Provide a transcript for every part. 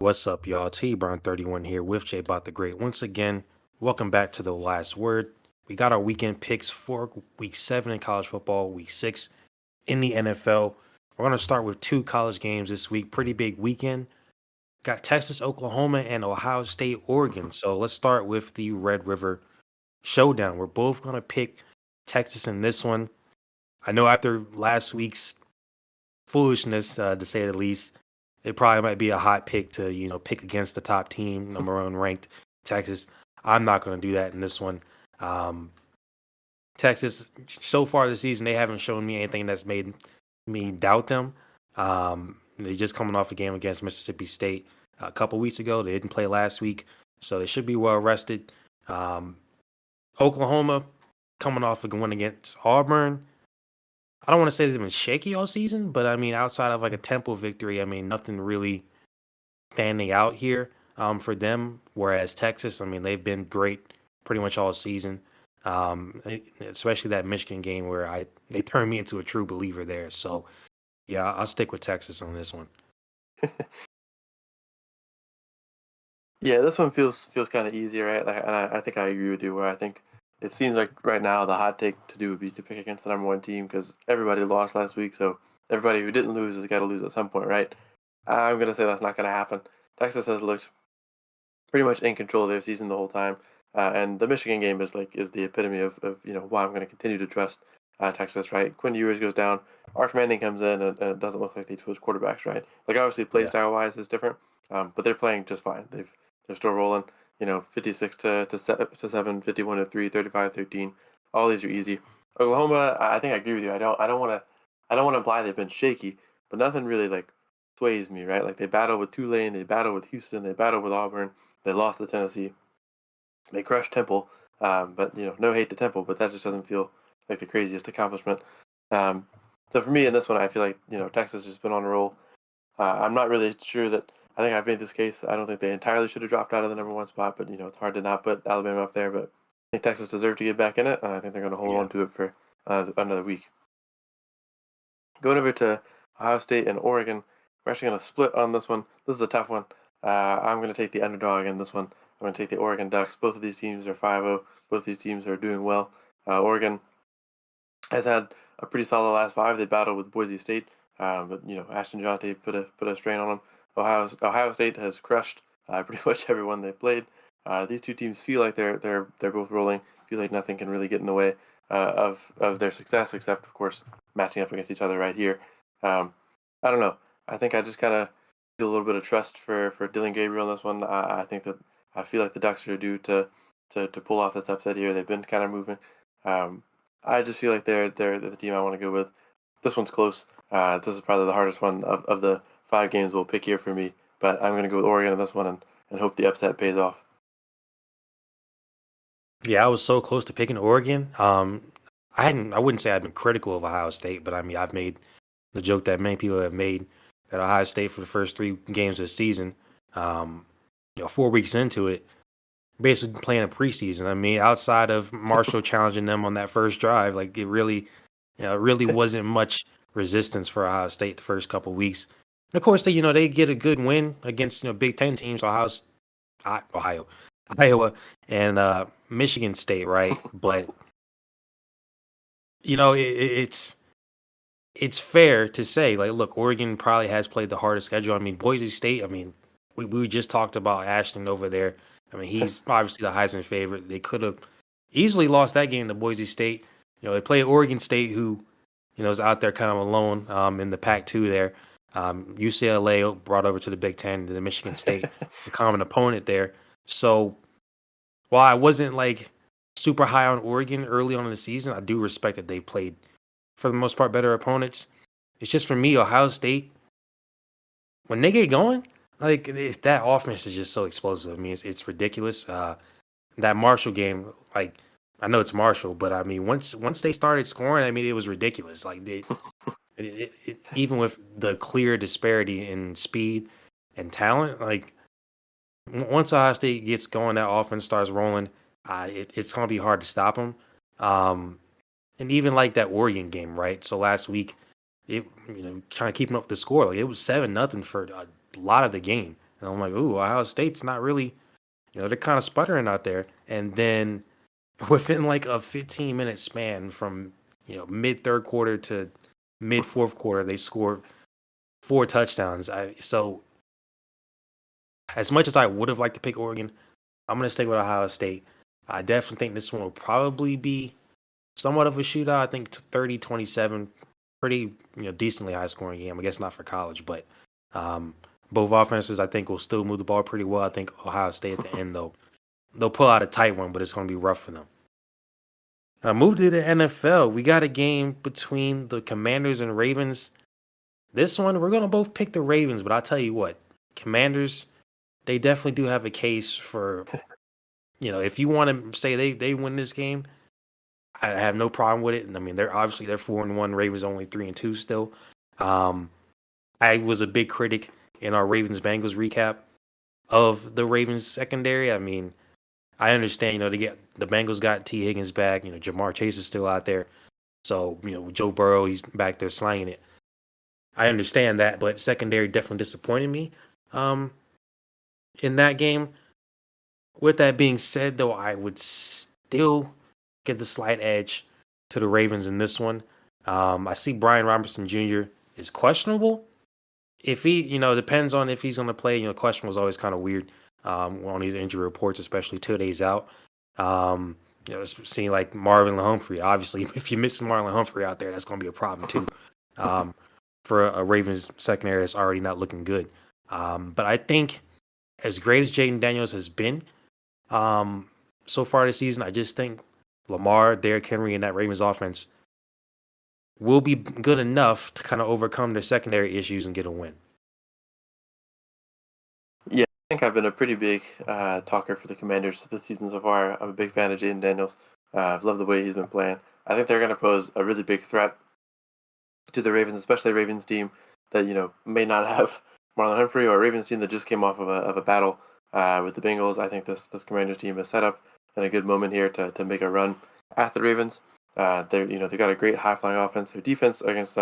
What's up, y'all? TBrown31 here with JaboctheGreat. Once again, welcome back to The Last Word. We got our weekend picks for week 7 in college football, week 6 in the NFL. We're going to start with 2 college games this week. Pretty big weekend. Got Texas, Oklahoma, and Ohio State, Oregon. So let's start with the Red River Showdown. We're both going to pick Texas in this one. I know after last week's foolishness, to say the least, it probably might be a hot pick to, pick against the top team, number one ranked Texas. I'm not going to do that in this one. Um, Texas, so far this season, they haven't shown me anything that's made me doubt them. They just coming off a game against Mississippi State a couple weeks ago. They didn't play last week, so they should be well rested. Um, Oklahoma coming off a win against Auburn. I don't want to say they've been shaky all season, but I mean, outside of like a Temple victory, I mean, nothing really standing out here for them. Whereas Texas, I mean, they've been great pretty much all season, especially that Michigan game where they turned me into a true believer there. So yeah, I'll stick with Texas on this one. Yeah, this one feels kind of easy, right? And I think I agree with you. Where I think it seems like right now the hot take to do would be to pick against the number one team because everybody lost last week, so everybody who didn't lose has got to lose at some point, right? I'm gonna say that's not gonna happen. Texas has looked pretty much in control of their season the whole time, and the Michigan game is the epitome of why I'm gonna continue to trust Texas, right? Quinn Ewers goes down, Arch Manning comes in, and it doesn't look like they switch quarterbacks, right? Like obviously play Yeah. style wise is different, but they're playing just fine. They're still rolling. 56 to 7, 51 to 3, 35-13. All these are easy. Oklahoma, I think I agree with you. I don't want to imply they've been shaky, but nothing really like sways me, right? Like they battle with Tulane, they battle with Houston, they battle with Auburn, they lost to Tennessee, they crushed Temple. But no hate to Temple, but that just doesn't feel like the craziest accomplishment. Um, so for me in this one, I feel like Texas has been on a roll. I'm not really sure that. I think I've made this case. I don't think they entirely should have dropped out of the number one spot, but it's hard to not put Alabama up there. But I think Texas deserved to get back in it, and I think they're going to hold Yeah. on to it for another week. Going over to Ohio State and Oregon, we're actually going to split on this one. This is a tough one. I'm going to take the underdog in this one. I'm going to take the Oregon Ducks. Both of these teams are 5-0. Both these teams are doing well. Oregon has had a pretty solid last 5. They battled with Boise State, but Ashton Jonte put a strain on them. Ohio State has crushed pretty much everyone they've played. These two teams feel like they're both rolling. Feel like nothing can really get in the way of their success, except of course matching up against each other right here. I don't know. I think I just kind of feel a little bit of trust for Dylan Gabriel on this one. I think that I feel like the Ducks are due to pull off this upset here. They've been kind of moving. I just feel like they're the team I want to go with. This one's close. This is probably the hardest one of the 5 games we'll pick here for me. But I'm going to go with Oregon on this one and hope the upset pays off. Yeah, I was so close to picking Oregon. I wouldn't say I've been critical of Ohio State, but I mean, I've made the joke that many people have made that Ohio State for the first 3 games of the season, um, 4 weeks into it, basically playing a preseason. I mean, outside of Marshall challenging them on that first drive, like it really wasn't much resistance for Ohio State the first couple weeks. And of course, they get a good win against Big Ten teams, Ohio, Iowa, and Michigan State, right? But it's fair to say, like, look, Oregon probably has played the hardest schedule. I mean, Boise State. I mean, we just talked about Ashton over there. I mean, he's obviously the Heisman favorite. They could have easily lost that game to Boise State. They played Oregon State, who is out there kind of alone in the Pac-2 there. UCLA brought over to the Big Ten, to the Michigan State, a common opponent there. So while I wasn't like super high on Oregon early on in the season, I do respect that they played for the most part better opponents. It's just for me, Ohio State, when they get going, like that offense is just so explosive. I mean, it's ridiculous. That Marshall game, like I know it's Marshall, but I mean once they started scoring, I mean it was ridiculous. Like even with the clear disparity in speed and talent, like once Ohio State gets going, that offense starts rolling. It's gonna be hard to stop them. And even like that Oregon game, right? So last week, trying to keep up the score, like it was 7-0 for a lot of the game. And I'm like, ooh, Ohio State's not really, they're kind of sputtering out there. And then within like a 15-minute span from, mid third quarter to mid fourth quarter, they scored 4 touchdowns. So as much as I would have liked to pick Oregon, I'm going to stick with Ohio State. I definitely think this one will probably be somewhat of a shootout. I think 30-27, pretty decently high scoring game. I guess not for college, but um, both offenses I think will still move the ball pretty well. I think Ohio State at the end though, they'll pull out a tight one, but it's going to be rough for them. Move to the NFL. We got a game between the Commanders and Ravens. This one we're going to both pick the Ravens, but I'll tell you what, Commanders, they definitely do have a case for, if you want to say they win this game, I have no problem with it. I mean, they're 4-1. Ravens only 3-2 still. Um, I was a big critic in our Ravens Bengals recap of the Ravens secondary. I mean, I understand, the Bengals got T Higgins back. Jamar Chase is still out there. So, Joe Burrow, he's back there slanging it. I understand that, but secondary definitely disappointed me in that game. With that being said, though, I would still give the slight edge to the Ravens in this one. I see Brian Robinson Jr. is questionable. If he, depends on if he's going to play. Questionable is always kind of weird on these injury reports, especially 2 days out. It's seeing like Marvin Humphrey. Obviously, if you're missing Marlon Humphrey out there, that's going to be a problem too. For a Ravens secondary that's already not looking good. But I think as great as Jaden Daniels has been, so far this season, I just think Lamar, Derrick Henry, and that Ravens offense will be good enough to kind of overcome their secondary issues and get a win. Yeah, I think I've been a pretty big talker for the Commanders this season so far. I'm a big fan of Jaden Daniels. I've loved the way he's been playing. I think they're going to pose a really big threat to the Ravens, especially a Ravens team that may not have Marlon Humphrey, or a Ravens team that just came off of a battle with the Bengals. I think this Commanders team is set up in a good moment here to make a run at the Ravens. They got a great high flying offense. Their defense against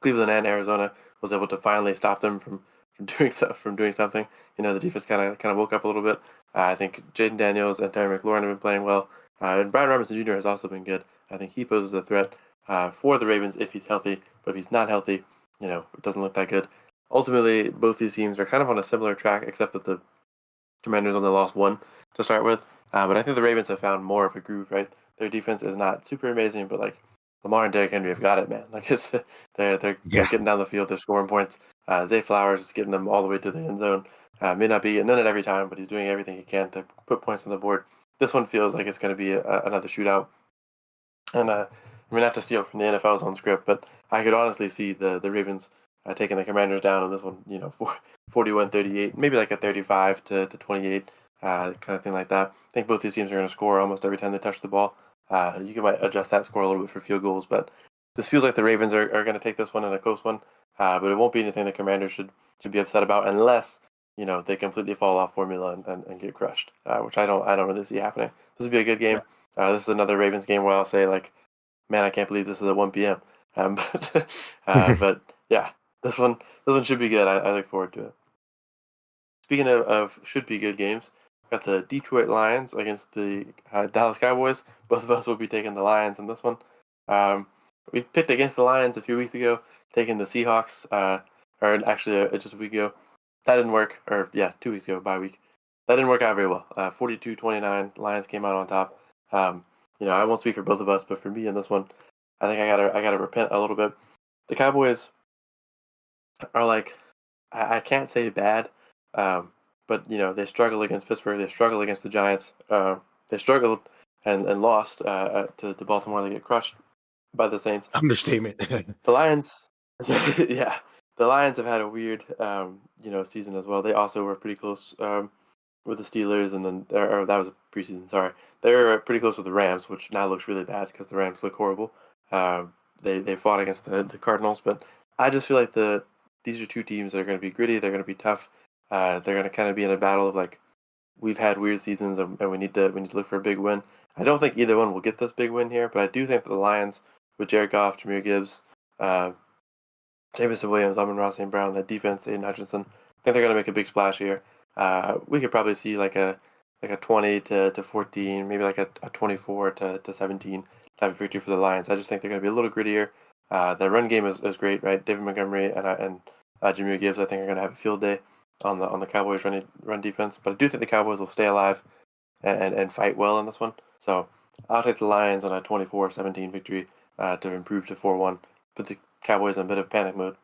Cleveland and Arizona was able to finally stop them from doing something. The defense kind of woke up a little bit. I think Jaden Daniels and Terry McLaurin have been playing well, and Brian Robinson Jr. has also been good. I think he poses a threat for the Ravens if he's healthy, but if he's not healthy, it doesn't look that good. Ultimately, both these teams are kind of on a similar track, except that the Commanders only lost one to start with. But I think the Ravens have found more of a groove, right? Their defense is not super amazing, but like Lamar and Derrick Henry have got it, man. Like they're getting down the field, they're scoring points. Zay Flowers is getting them all the way to the end zone. May not be getting in it every time, but he's doing everything he can to put points on the board. This one feels like it's going to be another shootout. And I mean, not to steal from the NFL's own script, but I could honestly see the Ravens taking the Commanders down in this one, 41-38, maybe like a 35 to 28, kind of thing like that. I think both these teams are going to score almost every time they touch the ball. You might adjust that score a little bit for field goals, but this feels like the Ravens are going to take this one in a close one. But it won't be anything the Commanders should be upset about, unless they completely fall off formula and get crushed, which I don't really see happening. This would be a good game. This is another Ravens game where I'll say like, man, I can't believe this is at 1 p.m. But yeah, this one should be good. I look forward to it. Speaking of should be good games, got the Detroit Lions against the Dallas Cowboys. Both of us will be taking the Lions in this one. We picked against the Lions a few weeks ago, taking the Seahawks, or actually just a week ago. That didn't work, or yeah, 2 weeks ago, bye week. That didn't work out very well. 42-29, Lions came out on top. I won't speak for both of us, but for me in this one, I think I gotta repent a little bit. The Cowboys are like, I can't say bad, but they struggle against Pittsburgh. They struggle against the Giants. They struggled and lost to Baltimore. They get crushed by the Saints. Understatement. The Lions, yeah, the Lions have had a weird, season as well. They also were pretty close with the Steelers, and then or that was a preseason. Sorry, they were pretty close with the Rams, which now looks really bad because the Rams look horrible. They fought against the Cardinals, but I just feel like these are two teams that are going to be gritty. They're going to be tough. They're going to kind of be in a battle of like, we've had weird seasons, and we need to look for a big win. I don't think either one will get this big win here, but I do think that the Lions with Jared Goff, Jahmyr Gibbs, Jameson Williams, Amon-Ra St. Brown, that defense, Aiden Hutchinson, I think they're going to make a big splash here. We could probably see like a 20 to 14, maybe like a 24 to 17 type of victory for the Lions. I just think they're going to be a little grittier. Their run game is great, right? David Montgomery and Jahmyr Gibbs, I think, are going to have a field day on the Cowboys run defense. But I do think the Cowboys will stay alive and fight well in this one. So I'll take the Lions on a 24-17 victory to improve to 4-1. Put the Cowboys in a bit of panic mode.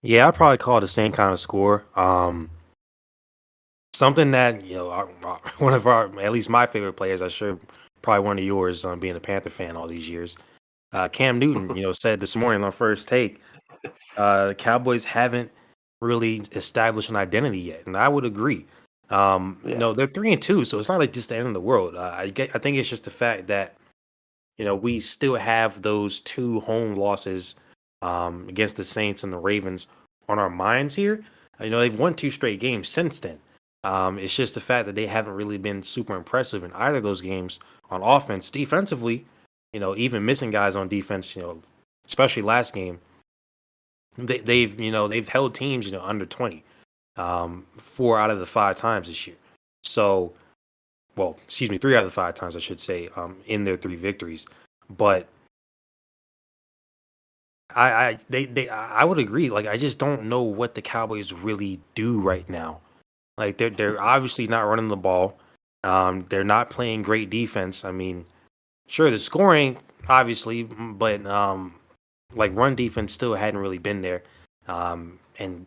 Yeah, I'd probably call it the same kind of score. Something that one of our, at least my favorite players, I'm sure probably one of yours, being a Panther fan all these years. Cam Newton, said this morning on First Take, the Cowboys haven't really established an identity yet, and I would agree. Yeah. They're 3-2, so it's not like just the end of the world. I think it's just the fact that we still have those two home losses against the Saints and the Ravens on our minds here. They've won two straight games since then. It's just the fact that they haven't really been super impressive in either of those games on offense. Defensively, even missing guys on defense, especially last game, they've held teams, under 20, 4 out of the 5 times this year. So, well, excuse me, 3 out of the 5 times, I should say, in their 3 victories. But I would agree. Like, I just don't know what the Cowboys really do right now. Like, they're obviously not running the ball. They're not playing great defense. I mean, sure, the scoring obviously, but like run defense still hadn't really been there. And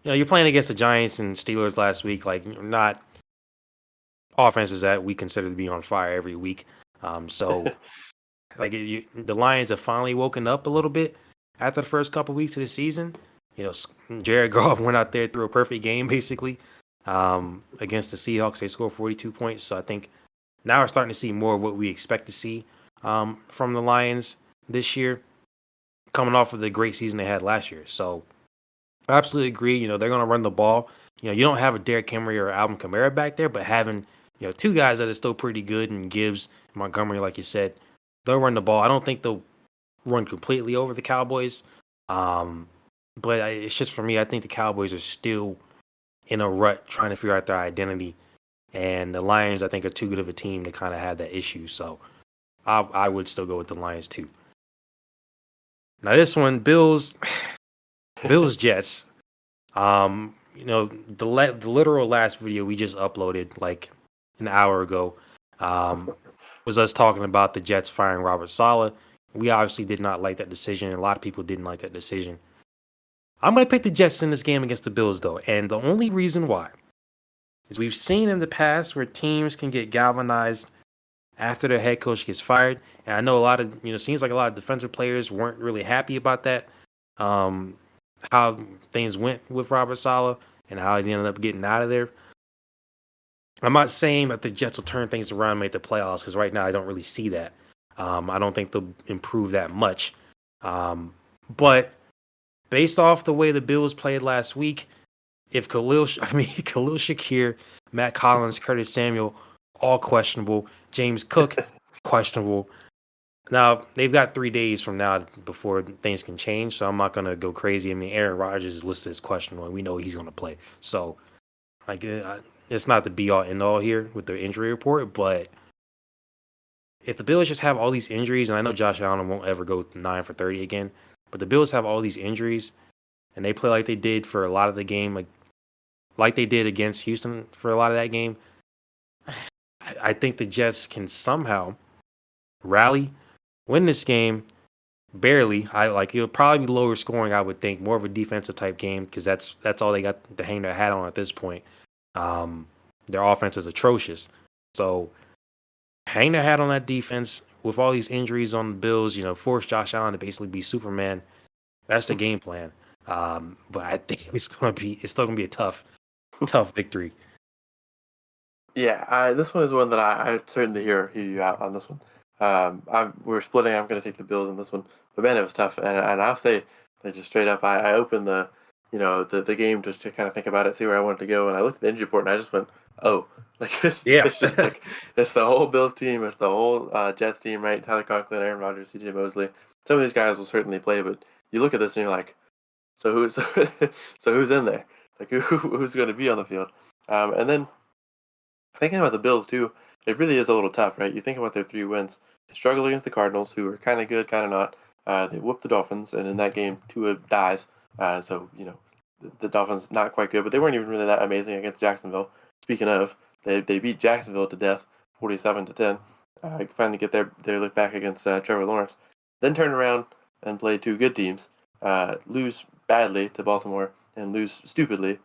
you're playing against the Giants and Steelers last week, like not offenses that we consider to be on fire every week. So like the Lions have finally woken up a little bit after the first couple weeks of the season. Jared Goff went out there, threw a perfect game basically against the Seahawks. They scored 42 points. So I think now we're starting to see more of what we expect to see from the Lions this year, coming off of the great season they had last year. So I absolutely agree. They're going to run the ball. You don't have a Derrick Henry or Alvin Kamara back there, but having, two guys that are still pretty good, and Gibbs, Montgomery, like you said, they'll run the ball. I don't think they'll run completely over the Cowboys. But it's just for me, I think the Cowboys are still in a rut trying to figure out their identity. And the Lions, I think, are too good of a team to kind of have that issue. So I would still go with the Lions too. Now this one, Bills Jets. The literal last video we just uploaded like an hour ago was us talking about the Jets firing Robert Saleh. We obviously did not like that decision. A lot of people didn't like that decision. I'm going to pick the Jets in this game against the Bills, though. And the only reason why is we've seen in the past where teams can get galvanized after their head coach gets fired. And I know a lot of, seems like a lot of defensive players weren't really happy about that. How things went with Robert Saleh and how he ended up getting out of there. I'm not saying that the Jets will turn things around and make the playoffs, because right now I don't really see that. I don't think they'll improve that much. But based off the way the Bills played last week, if Khalil Shakir, Matt Collins, Curtis Samuel, all questionable, James Cook, questionable. Now, they've got 3 days from now before things can change, so I'm not going to go crazy. I mean, Aaron Rodgers is listed as questionable, and we know he's going to play. So, like, it's not the be-all, end-all here with the injury report, but if the Bills just have all these injuries, and I know Josh Allen won't ever go 9 for 30 again, but the Bills have all these injuries, and they play like they did for a lot of the game, like they did against Houston for a lot of that game, I think the Jets can somehow rally, win this game barely. It'll probably be lower scoring, I would think, more of a defensive type game, because that's all they got to hang their hat on at this point. Their offense is atrocious. So hang their hat on that defense with all these injuries on the Bills, force Josh Allen to basically be Superman. That's the game plan. But I think it's still gonna be a tough victory. Yeah, this one is one that I certainly hear you out on this one. We're splitting. I'm going to take the Bills in this one, but man, it was tough. And I'll say, like, just straight up, I opened the game just to kind of think about it, see where I wanted to go, and I looked at the injury report and I just went, oh, like Yeah. it's just like it's the whole Bills team, it's the whole Jets team, right? Tyler Conklin, Aaron Rodgers, C.J. Mosley. Some of these guys will certainly play, but you look at this and you're like, So who's so who's in there? Like who's going to be on the field? And then thinking about the Bills too, it really is a little tough, right? You think about their 3 wins. They struggle against the Cardinals, who are kind of good, kind of not. They whoop the Dolphins, and in that game, Tua dies. So the Dolphins not quite good, but they weren't even really that amazing against Jacksonville. Speaking of, they beat Jacksonville to death, 47-10. Finally get their look back against Trevor Lawrence. Then turn around and play 2 good teams. Lose badly to Baltimore and lose stupidly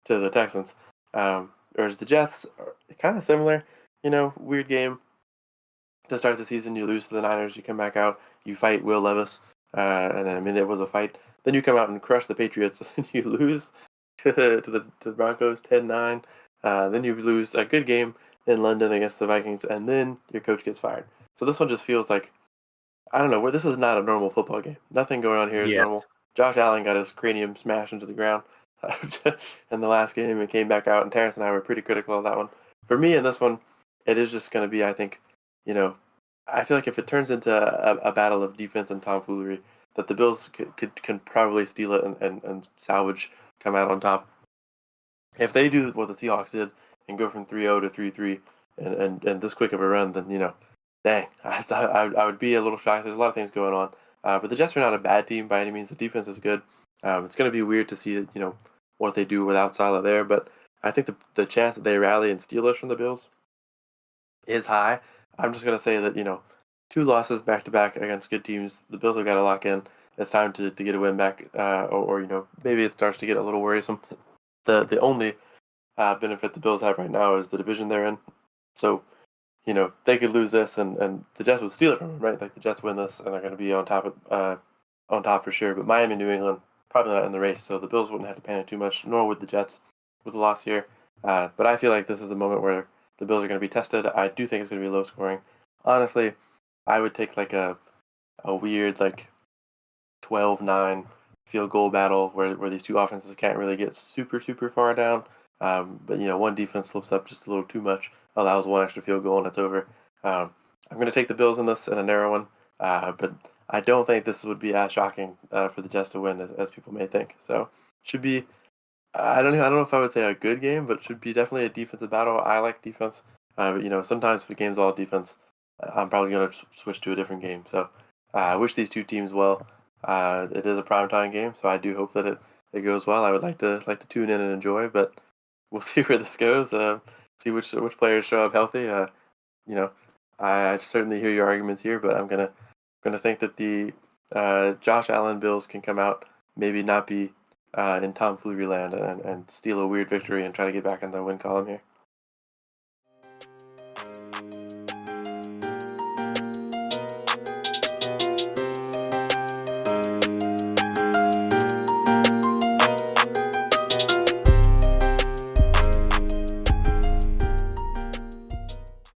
to the Texans. Whereas the Jets are kind of similar, weird game to start the season. You lose to the Niners, you come back out, you fight Will Levis, and I mean it was a fight. Then you come out and crush the Patriots, and you lose to the Broncos 10-9. Then you lose a good game in London against the Vikings, and then your coach gets fired. So this one just feels like I don't know where this is not a normal football game. Nothing going on here is Yeah. normal. Josh Allen got his cranium smashed into the ground in the last game and came back out, and Terrence and I were pretty critical of that one. For me in this one, it is just going to be, I think, you know, I feel like if it turns into a battle of defense and tomfoolery, that the Bills can probably steal it and salvage, come out on top. If they do what the Seahawks did and go from 3-0 to 3-3 and this quick of a run, then dang, I would be a little shocked. There's a lot of things going on, but the Jets are not a bad team by any means. The defense is good. It's going to be weird to see what they do without Salah there, but I think the chance that they rally and steal us from the Bills is high. I'm just going to say that 2 losses back to back against good teams. The Bills have got to lock in. It's time to get a win back, or maybe it starts to get a little worrisome. The only benefit the Bills have right now is the division they're in. So, they could lose this and the Jets would steal it from them, right? Like the Jets win this and they're going to be on top for sure. But Miami, New England, probably not in the race. So the Bills wouldn't have to panic too much, nor would the Jets with the loss here. But I feel like this is the moment where the Bills are going to be tested. I do think it's going to be low scoring. Honestly, I would take like a weird like 12-9 field goal battle where these two offenses can't really get super, super far down. But one defense slips up just a little too much, allows one extra field goal, and it's over. I'm going to take the Bills in this in a narrow one, but I don't think this would be as shocking for the Jets to win as people may think. So should be. I don't know if I would say a good game, but it should be definitely a defensive battle. I like defense, but sometimes if a game's all defense, I'm probably going to switch to a different game. So I wish these two teams well. It is a primetime game, so I do hope that it goes well. I would like to tune in and enjoy, but we'll see where this goes. See which players show up healthy. You know, I certainly hear your arguments here, but I'm gonna think that the Josh Allen Bills can come out, maybe not be in tomfoolery land and steal a weird victory and try to get back in the win column here.